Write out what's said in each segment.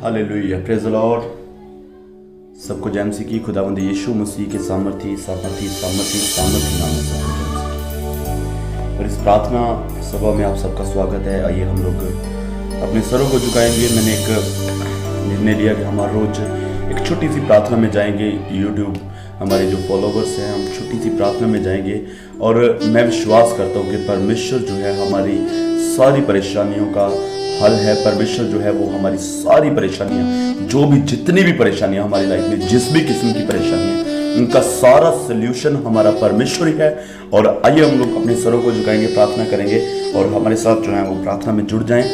Hallelujah, praise the Lord. सबको जय मसीह की। खुदावंद यीशु मसीह के सामर्थी नाम में सबको जय मसीह की। और इस प्रार्थना सभा में आप सबका स्वागत है। आइए हम लोग अपने सरों को झुकाएंगे। मैंने एक निर्णय लिया कि हम हर रोज एक छोटी सी प्रार्थना में जाएंगे। यूट्यूब हमारे जो फॉलोवर्स हैं, हम छोटी सी प्रार्थना में जाएंगे और मैं विश्वास करता हूँ कि परमेश्वर जो है हमारी सारी परेशानियों का हल है। परमेश्वर जो है वो हमारी सारी परेशानियां, जो भी जितनी भी परेशानियां हमारी लाइफ में, जिस भी किस्म की परेशानियां, उनका सारा सोल्यूशन हमारा परमेश्वर ही है। और आइए हम लोग अपने सरों को झुकाएंगे, प्रार्थना करेंगे और हमारे साथ जो है वो प्रार्थना में जुड़ जाएं।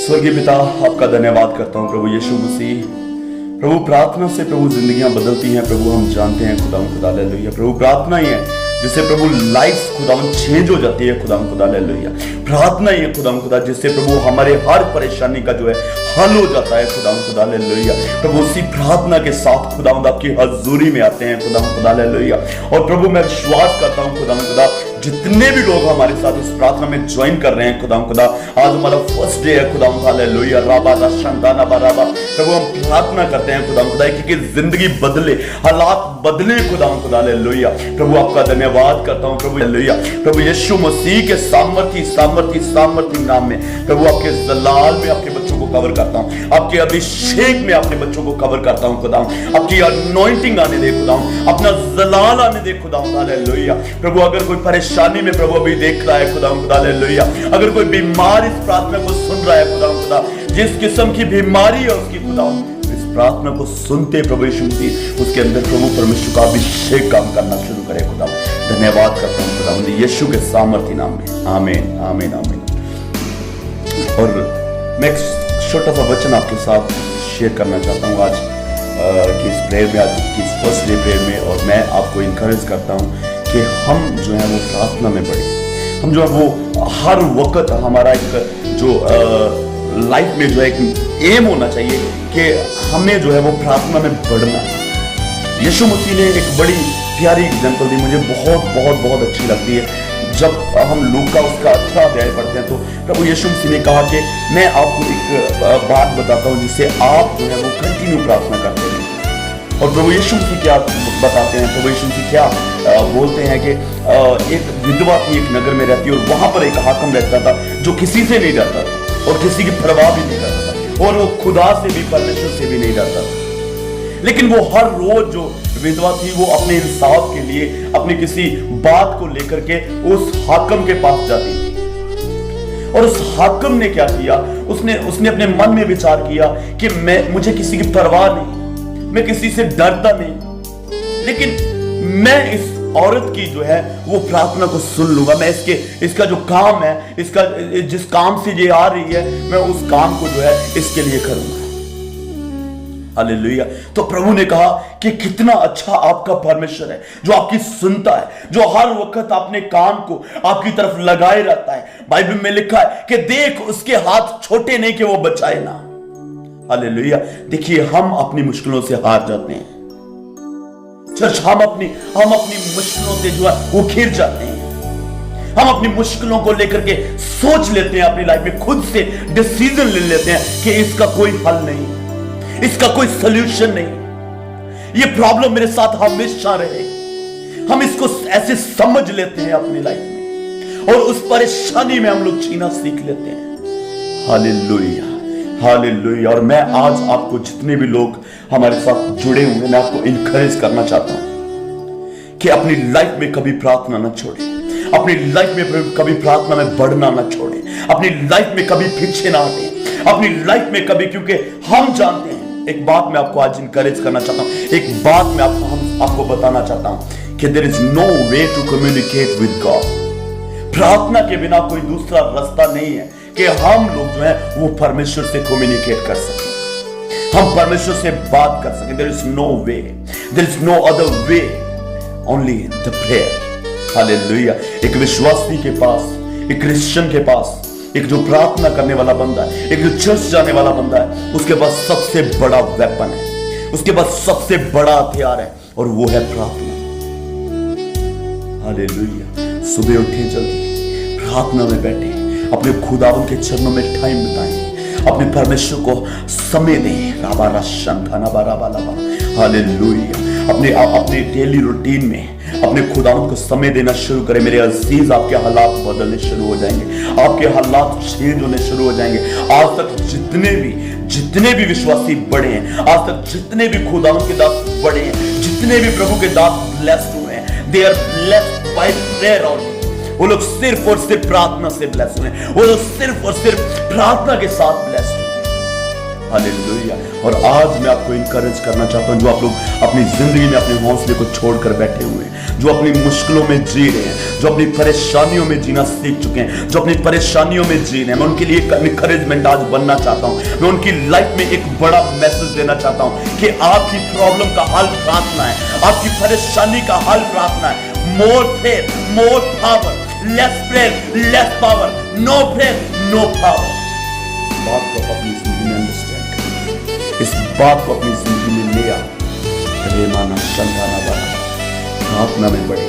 स्वर्गीय पिता, आपका धन्यवाद करता हूँ प्रभु यीशु मसीह। प्रभु प्रार्थना से प्रभु जिंदगियां बदलती हैं प्रभु, हम जानते हैं खुदा हालेलुया। प्रभु प्रार्थना ही है जिससे प्रभु लाइफ खुदा चेंज हो जाती है खुदा हालेलुया। प्रार्थना ही है खुदा जिससे प्रभु हमारे हर परेशानी का जो है हल हो जाता है खुदा हालेलुया। प्रभु उसी प्रार्थना के साथ खुदा आपकी हजूरी में आते हैं खुदा हालेलुया। और प्रभु मैं विश्वास करता हूँ खुदा जितने भी लोग हमारे साथ इस प्रार्थना में ज्वाइन कर रहे हैं खुदा आज हमारा फर्स्ट डे है खुदा हालेलुया। राबा शांताना बाराबा प्रभु हम प्रार्थना करते हैं खुदा कि जिंदगी बदले, हालात बदले खुदा हालेलुया। प्रभु आपका धन्यवाद करता हूँ प्रभु हालेलुया। प्रभु यीशु मसीह के सामर्थी नाम में प्रभु आपके जलाल में आपके बच्चों को कवर करता हूँ, आपके अभिषेक में अपने बच्चों को कवर करता हूँ खुदा। आपकी अनॉइंटिंग आने दे खुदा, अपना जलाल आने दे खुदा हालेलुया। प्रभु अगर कोई परेशानी में प्रभु अभी देख रहा है खुदा हालेलुया, अगर कोई बीमार इस प्रार्थना को सुन रहा है खुदा जिस किस्म की बीमारी है उसकी खुदा, इस प्रार्थना को सुनते प्रभु यीशु मसीह उसके अंदर प्रभु परमेश्वर का अभिषेक काम करना शुरू करे खुदा। धन्यवाद करता हूँ खुदा यीशु के सामर्थी नाम में, आमीन आमीन आमीन। और मैं एक छोटा सा वचन आपके साथ शेयर करना चाहता हूँ आज की इस प्रेयर में, आज की इस फर्स्ट डे प्रेयर में। और मैं आपको इनकरेज करता हूँ कि हम जो है वो प्रार्थना में बढ़े। हम जो है वो हर वक्त हमारा एक जो लाइफ में जो है एक एम होना चाहिए कि हमें जो है वो प्रार्थना में बढ़ना। यीशु मसीह ने एक बड़ी प्यारी एग्जांपल दी, मुझे बहुत अच्छी लगती है। जब हम लूका उसका 18 अध्याय पढ़ते हैं तो प्रभु यीशु मसीह ने कहा कि मैं आपको एक बात बताता हूँ जिससे आप जो है वो कंटिन्यू प्रार्थना करते हैं। और प्रभु यीशु मसीह क्या बताते हैं, प्रभु यीशु मसीह क्या बोलते हैं कि एक विधवा थी, एक नगर में रहती और वहां पर एक हाकिम रहता था जो किसी से नहीं डरता था और किसी की परवाह भी नहीं करता था, और वो खुदा से भी परमेश्वर से भी नहीं डरता था। लेकिन वो हर रोज जो विधवा थी वो अपने इंसाफ के लिए अपनी किसी बात को लेकर के उस हाकिम के पास जाती थी। और उस हाकिम ने क्या किया, उसने अपने मन में विचार किया कि मुझे किसी की परवाह नहीं, मैं किसी से डरता नहीं, लेकिन मैं इस औरत की जो है वो प्रार्थना को सुन लूंगा। मैं इसका जो काम है, इसका जिस काम से ये आ रही है, मैं उस काम को जो है इसके लिए करूंगा। हालेलुया। तो प्रभु ने कहा कि कितना अच्छा आपका परमेश्वर है जो आपकी सुनता है, जो हर वक्त अपने कान को आपकी तरफ लगाए रहता है। बाइबल में लिखा है कि देख उसके हाथ छोटे नहीं कि वो बचाए ना। हालेलुया। देखिए हम अपनी मुश्किलों से हार जाते हैं चर्च, हम अपनी मुश्किलों से जो है वो घिर जाते हैं। हम अपनी मुश्किलों को लेकर के सोच लेते हैं, अपनी लाइफ में खुद से डिसीजन ले लेते हैं कि इसका कोई हल नहीं, इसका कोई सॉल्यूशन नहीं, ये प्रॉब्लम मेरे साथ हमेशा रहे। हम इसको ऐसे समझ लेते हैं अपनी लाइफ में और उस परेशानी में हम लोग जीना सीख लेते हैं। Hallelujah hallelujah. और मैं आज आपको जितने भी लोग हमारे साथ जुड़े हुए, मैं आपको इनकरेज करना चाहता हूं कि अपनी लाइफ में कभी प्रार्थना ना छोड़े, अपनी लाइफ में कभी प्रार्थना में बढ़ना ना छोड़े, अपनी लाइफ में कभी पीछे ना हटे, अपनी लाइफ में कभी, क्योंकि हम जानते हैं, एक बात मैं आपको आज इनकरेज करना चाहता हूं, एक बात मैं आपको बताना चाहता हूं कि there is no way to communicate with God. प्रार्थना के बिना कोई दूसरा रास्ता नहीं है कि हम लोग जो है वो परमेश्वर से कम्युनिकेट कर सकें, हम परमेश्वर से बात कर सकें। There is no way, there is no other way, only the prayer. Hallelujah. एक विश्वासी के पास, एक क्रिश्चियन के पास, एक जो प्रार्थना करने वाला बंदा है, एक जो चर्च जाने वाला बंदा है, उसके पास सबसे बड़ा वेपन है, उसके पास सबसे बड़ा हथियार है और वो है प्रार्थना। हालेलुया। सुबह उठे, जल्दी प्रार्थना में बैठे, अपने खुदावन के चरणों में टाइम बिताएं, अपने परमेश्वर को समय दें। राबा रशन धना बाराबा लाबा, हालेलुया। अपने डेली रूटीन में अपने खुदावंद को समय देना शुरू करें। मेरे अजीज, आपके हालात बदलने शुरू हो जाएंगे, आपके हालात चेंज होने शुरू हो जाएंगे। आज तक जितने भी विश्वासी बढ़े हैं, आज तक जितने भी खुदावंद के दास बढ़े हैं, जितने भी प्रभु के दास ब्लेस्ड हुए हैं, they are blessed by prayer only. वो लोग सिर्फ और सिर्फ प्रार्थना से ब्लेस्ड हुए, वो लोग सिर्फ और सिर्फ प्रार्थना के साथ ब्लेस्ड हुए। हालेलुया। और आज मैं आपको इंकरेज करना चाहता हूं, जो आप लोग अपनी जिंदगी में अपने हौसले को छोड़कर बैठे हुए हैं, जो अपनी मुश्किलों में जी रहे हैं, जो अपनी परेशानियों में जीना सीख चुके हैं, जो अपनी परेशानियों में जी रहे हैं, मैं उनके लिए एक इंकरेजमेंट आज बनना चाहता हूं। मैं उनकी लाइफ में एक बड़ा मैसेज देना चाहता हूं कि आपकी प्रॉब्लम का हल प्रार्थना है, आपकी परेशानी का हल प्रार्थना है। More faith, more power, less prayer, less power, no faith, no power. बात को अपनी जिंदगी में अंडरस्टैंड करें, इस बात को अपनी जिंदगी में ले आओ। रेमाना शंकाना बना, प्रार्थना में बढ़े,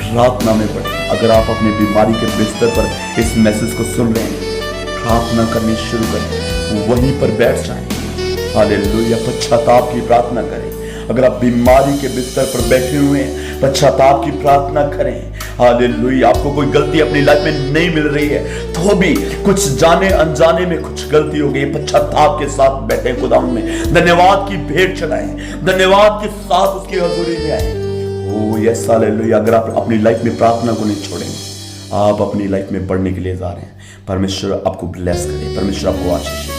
प्रार्थना में बढ़े। अगर आप अपनी बीमारी के बिस्तर पर इस मैसेज को सुन रहे हैं, प्रार्थना करनी शुरू करें, वहीं पर बैठ जाएं। हालेलुया। पश्चाताप की प्रार्थना करें। अगर आप बीमारी के बिस्तर पर बैठे हुए हैं, पश्चाताप की प्रार्थना करें। हालेलुया। आपको कोई गलती अपनी लाइफ में नहीं मिल रही है, तो भी कुछ जाने अनजाने में कुछ गलती हो गई, पश्चाताप के साथ बैठे खुदावंद में, धन्यवाद की भेंट चढ़ाएं, धन्यवाद के साथ उसकी हजूरी में आए। ओ यस, हालेलुया। अगर आप अपनी लाइफ में प्रार्थना को नहीं छोड़ेंगे, आप अपनी लाइफ में बढ़ने के लिए जा रहे हैं। परमेश्वर आपको ब्लेस करे, परमेश्वर आपको आशीष